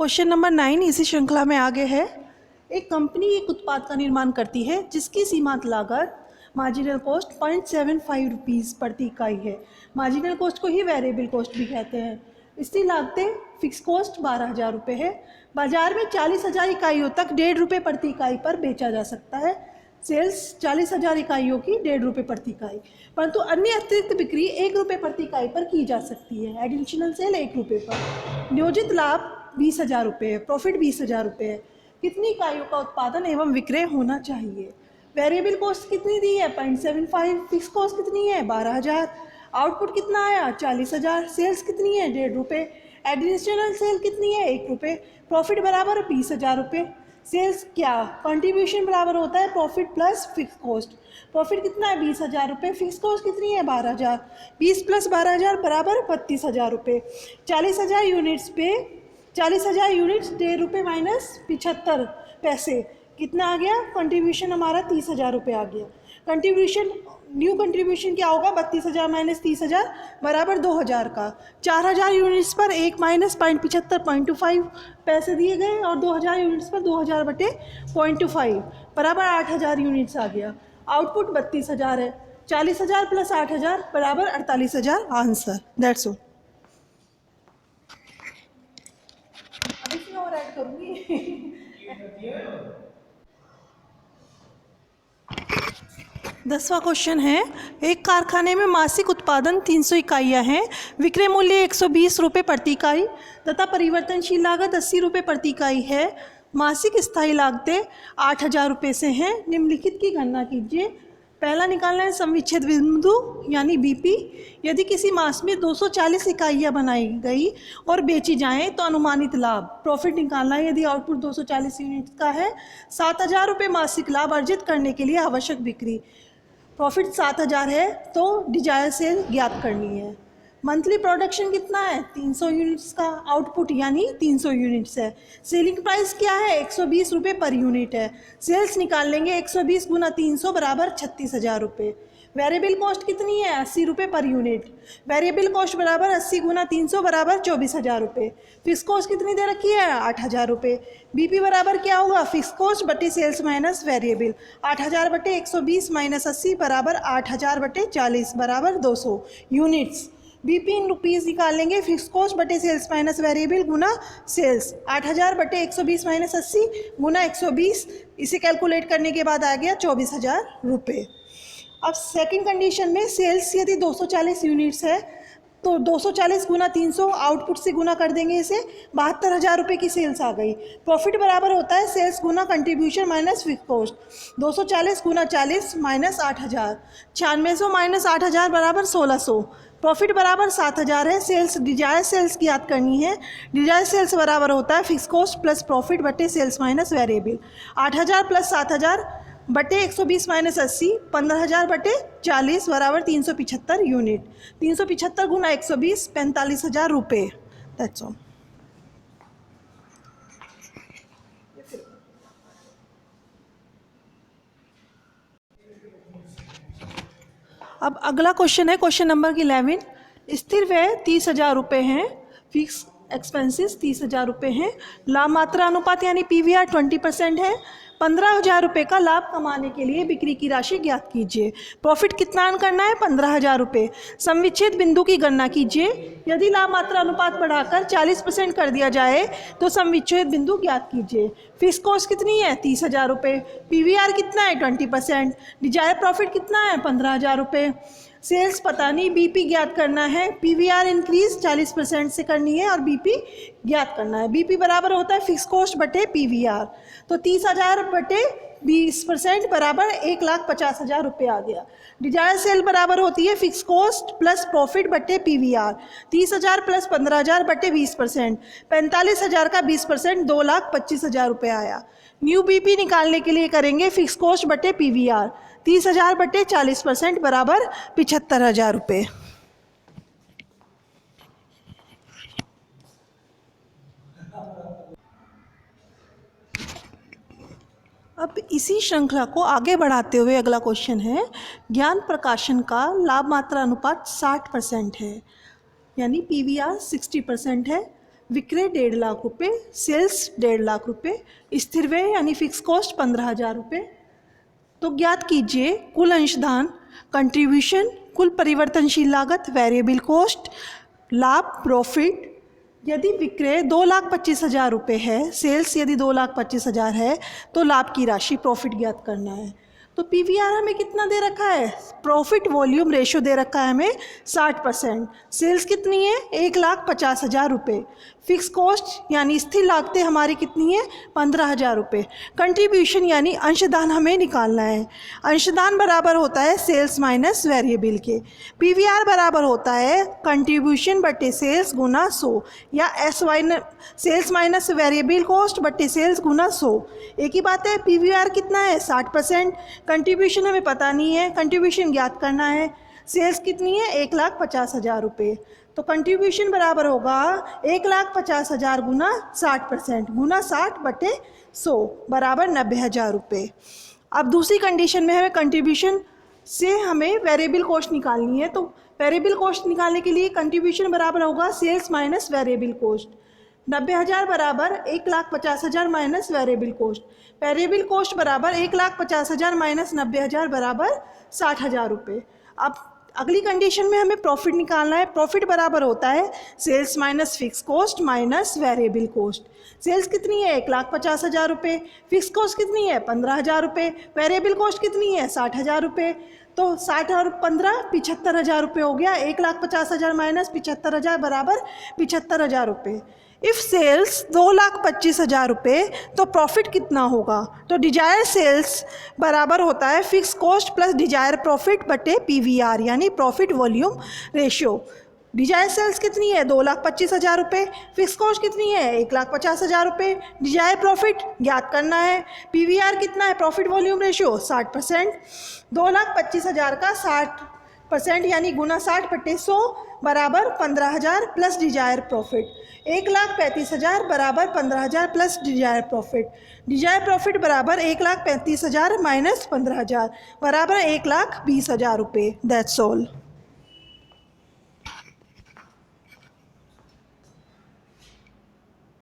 Question number 9 इसी श्रृंखला में आगे है। एक कंपनी एक उत्पाद का निर्माण करती है जिसकी सीमांत लागत मार्जिनल कॉस्ट 0.75 रुपीज़ प्रति इकाई है। मार्जिनल कॉस्ट को ही वेरिएबल कॉस्ट भी कहते हैं। इसकी लागतें फिक्स कॉस्ट 12,000 रुपये है। बाजार में 40,000 इकाइयों तक 1.5 रुपये प्रति इकाई पर बेचा जा सकता है। सेल्स 40,000 इकाइयों की 1.5 रुपये प्रति इकाई, परंतु अन्य अतिरिक्त बिक्री 1 रुपये प्रति इकाई पर की जा सकती है। एडिशनल सेल 1 रुपये पर। नियोजित लाभ 20,000 रुपये है। प्रॉफिट 20,000 रुपये है। कितनी इकाइयों का उत्पादन एवं विक्रय होना चाहिए? वेरिएबल कॉस्ट कितनी दी है? 0.75। फिक्स कॉस्ट कितनी है? 12,000। आउटपुट कितना आया? 40,000। सेल्स कितनी है? 1.5 रुपये। एडिशनल सेल कितनी है? 1 रुपये। प्रॉफिट बराबर 20,000 रुपये। सेल्स क्या? कंट्रीब्यूशन बराबर होता है profit plus fix cost. Profit कितना है? 20,000 रुपये। फिक्स कॉस्ट कितनी है? 12,000। 20 प्लस 12,000 बराबर 32,000 रुपये। 40,000 यूनिट्स पे 40,000 यूनिट्स 1.5 रुपये माइनस 75 पैसे कितना आ गया? कंट्रीब्यूशन हमारा 30,000 रुपये आ गया। कंट्रीब्यूशन न्यू कंट्रीब्यूशन क्या होगा? 32,000 माइनस 30,000 बराबर 2,000 का। 4,000 यूनिट्स पर 1 माइनस 0.75 पैसे दिए गए और 2,000 यूनिट्स पर 2,000 बटे 0.25 बराबर 8,000 यूनिट्स आ गया। आउटपुट 32,000 है। 40,000 प्लस 8,000 बराबर 48,000 आंसर। That's all. अब इसमें और ऐड करूँगी। 10वां क्वेश्चन है। एक कारखाने में मासिक उत्पादन 300 इकाइयाँ हैं। विक्रय मूल्य 120 रुपये प्रति इकाई तथा परिवर्तनशील लागत 80 रुपये प्रति इकाई है। मासिक स्थायी लागतें 8,000 रुपये से हैं। निम्नलिखित की गणना कीजिए। पहला निकालना है समविच्छेद बिंदु यानी बीपी। यदि किसी मास में 240 इकाइयाँ बनाई गई और बेची जाएं तो अनुमानित लाभ प्रॉफिट निकालना है। यदि आउटपुट 240 यूनिट का है। 7,000 रुपये मासिक लाभ अर्जित करने के लिए आवश्यक बिक्री प्रॉफिट 7,000 है तो डिजायर सेल ज्ञात करनी है। मंथली प्रोडक्शन कितना है? 300 यूनिट्स का। आउटपुट यानी 300 यूनिट्स है। सेलिंग प्राइस क्या है? 120 रुपये पर यूनिट है। सेल्स निकाल लेंगे 120 गुना 300 बराबर 36,000 रुपये। वेरिएबल कॉस्ट कितनी है? 80 रुपये पर यूनिट। वेरिएबल कॉस्ट बराबर 80 गुना 300 बराबर 24,000 रुपये। फिक्स कॉस्ट कितनी दे रखी है? 8,000 रुपये। बीपी बराबर क्या होगा? फिक्स कॉस्ट बटे सेल्स माइनस वेरिएबल। 8,000 बटे 120 माइनस 80 बराबर 8,000 बटे 40 बराबर 200 यूनिट्स। बीपी इन रुपीज़ निकाल लेंगे। फिक्स कॉस्ट बटे सेल्स माइनस वेरिएबल गुना सेल्स। 8,000 बटे 120 माइनस 80 गुना 120। इसे कैलकुलेट करने के बाद आ गया 24,000 रुपये। अब सेकंड कंडीशन में सेल्स यदि 240 यूनिट्स है तो 240 गुना 300 आउटपुट से गुना कर देंगे। इसे 72,000 रुपये की सेल्स आ गई। प्रॉफिट बराबर होता है सेल्स गुना कंट्रीब्यूशन माइनस फिक्स कॉस्ट। 240 गुना 40 माइनस 8,000। 9600 माइनस 8,000 बराबर 1,600। प्रॉफिट बराबर 7,000 है। सेल्स डिजायर सेल्स की याद करनी है। डिजायर सेल्स बराबर होता है फिक्स कॉस्ट प्लस प्रॉफिट बटे सेल्स माइनस वेरिएबल। 8,000 प्लस 7,000 बटे 120 माइनस 80 15,000 बटे 40 बराबर 375 यूनिट। 375 गुना 120 45,000 रुपये। That's all. अब अगला क्वेश्चन है क्वेश्चन नंबर 11। स्थिर व्यय 30,000 रुपये हैं। फिक्स एक्सपेंसेस 30,000 रुपये हैं। लाभ मात्रा अनुपात यानी पीवीआर 20% है। 15,000 रुपये का लाभ कमाने के लिए बिक्री की राशि ज्ञात कीजिए। प्रॉफिट कितना अर्न करना है? 15,000 रुपये। समविच्छेद बिंदु की गणना कीजिए। यदि लाभ मात्रा अनुपात बढ़ाकर 40% कर दिया जाए तो समविच्छेद बिंदु ज्ञात कीजिए। फिक्स कॉस्ट कितनी है? 30,000 रुपये। पीवीआर कितना है? 20%। डिजायर प्रॉफिट कितना है? 15,000 रुपये। सेल्स पता नहीं, बीपी ज्ञात करना है। पीवीआर इंक्रीज 40% से करनी है और बीपी ज्ञात करना है। बीपी बराबर होता है फिक्स कॉस्ट बटे पीवीआर। तो 30,000 बटे 20% बराबर 1,50,000 रुपये आ गया। डिजायर सेल बराबर होती है फिक्स कॉस्ट प्लस प्रॉफिट बटे पीवीआर। 30,000 प्लस 15,000 बटे 20%। 45,000 का 20% 2,25,000 रुपये आया। न्यू बीपी निकालने के लिए करेंगे फिक्स कॉस्ट बटे पीवीआर। 30,000 बटे 40% बराबर 75,000 रुपये। अब इसी श्रृंखला को आगे बढ़ाते हुए अगला क्वेश्चन है। ज्ञान प्रकाशन का लाभ मात्रा अनुपात 60% है यानी पीवीआर 60% है। विक्रय 1.5 लाख रुपये, सेल्स 1.5 लाख रुपये, स्थिर व्यय यानी फिक्स कॉस्ट 15,000 रुपये। तो ज्ञात कीजिए कुल अंशदान, कंट्रीब्यूशन, कुल परिवर्तनशील लागत, वेरिएबल कॉस्ट, लाभ, प्रॉफिट। यदि विक्रय 2,25,000 रुपये है, सेल्स यदि 2,25,000 है, तो लाभ की राशि प्रॉफिट ज्ञात करना है। तो पीवीआर हमें कितना दे रखा है? प्रॉफिट वॉल्यूम रेशो दे रखा है हमें 60%। सेल्स कितनी है? 1,50,000 रुपये। फिक्स कॉस्ट यानी स्थिर लागतें हमारी कितनी है? 15,000 रुपये। कंट्रीब्यूशन यानी अंशदान हमें निकालना है। अंशदान बराबर होता है सेल्स माइनस वेरिएबल के। पीवीआर बराबर होता है कंट्रीब्यूशन बटे सेल्स गुना 100 या सेल्स माइनस वेरिएबल कॉस्ट बटे सेल्स गुना 100। एक ही बात है, पीवीआर कितना है? 60%। कंट्रीब्यूशन हमें पता नहीं है, कंट्रीब्यूशन ज्ञात करना है। सेल्स कितनी है? 1,50,000 रुपये। तो कंट्रीब्यूशन बराबर होगा 1,50,000 गुना 60% गुना 60 बटे 100 बराबर 90,000 रुपये। अब दूसरी कंडीशन में हमें कंट्रीब्यूशन से हमें वेरिएबल कॉस्ट निकालनी है। तो वेरिएबल कॉस्ट निकालने के लिए कंट्रीब्यूशन बराबर होगा सेल्स माइनस वेरिएबल कॉस्ट। 90,000 बराबर 1,50,000 minus variable cost. Variable cost बराबर 1,50,000 माइनस 90,000 बराबर 60,000 रुपये। अब अगली कंडीशन में हमें प्रॉफिट निकालना है। प्रॉफिट बराबर होता है sales minus fix cost minus variable cost. Sales कितनी है? 1,50,000 रुपये। फिक्स कॉस्ट कितनी है? 15,000 रुपये। वेरिएबल कॉस्ट कितनी है? 60,000 रुपये। तो 60 और 15 75,000 रुपये हो गया। 1,50,000 माइनस 75,000 बराबर 75,000 रुपये। इफ़ सेल्स 2,25,000 रुपये तो प्रॉफिट कितना होगा? तो डिजायर सेल्स बराबर होता है fix cost plus desire profit बटे पीवीआर यानी profit volume ratio. Desire sales कितनी है? 2,25,000 रुपये। फिक्स कॉस्ट कितनी है? 1,50,000 रुपये। डिजायर प्रॉफिट ज्ञात करना है। पीवीआर कितना है? Profit volume ratio 60%। 2,25,000 का 60% यानी गुना 60 बटे 100 बराबर 15,000 प्लस डिजायर प्रॉफिट। 1,35,000 बराबर 15,000 plus desire profit. Dzire profit बराबर 1,35,000 माइनस 15,000 बराबर 1,20,000 रुपये। That's all.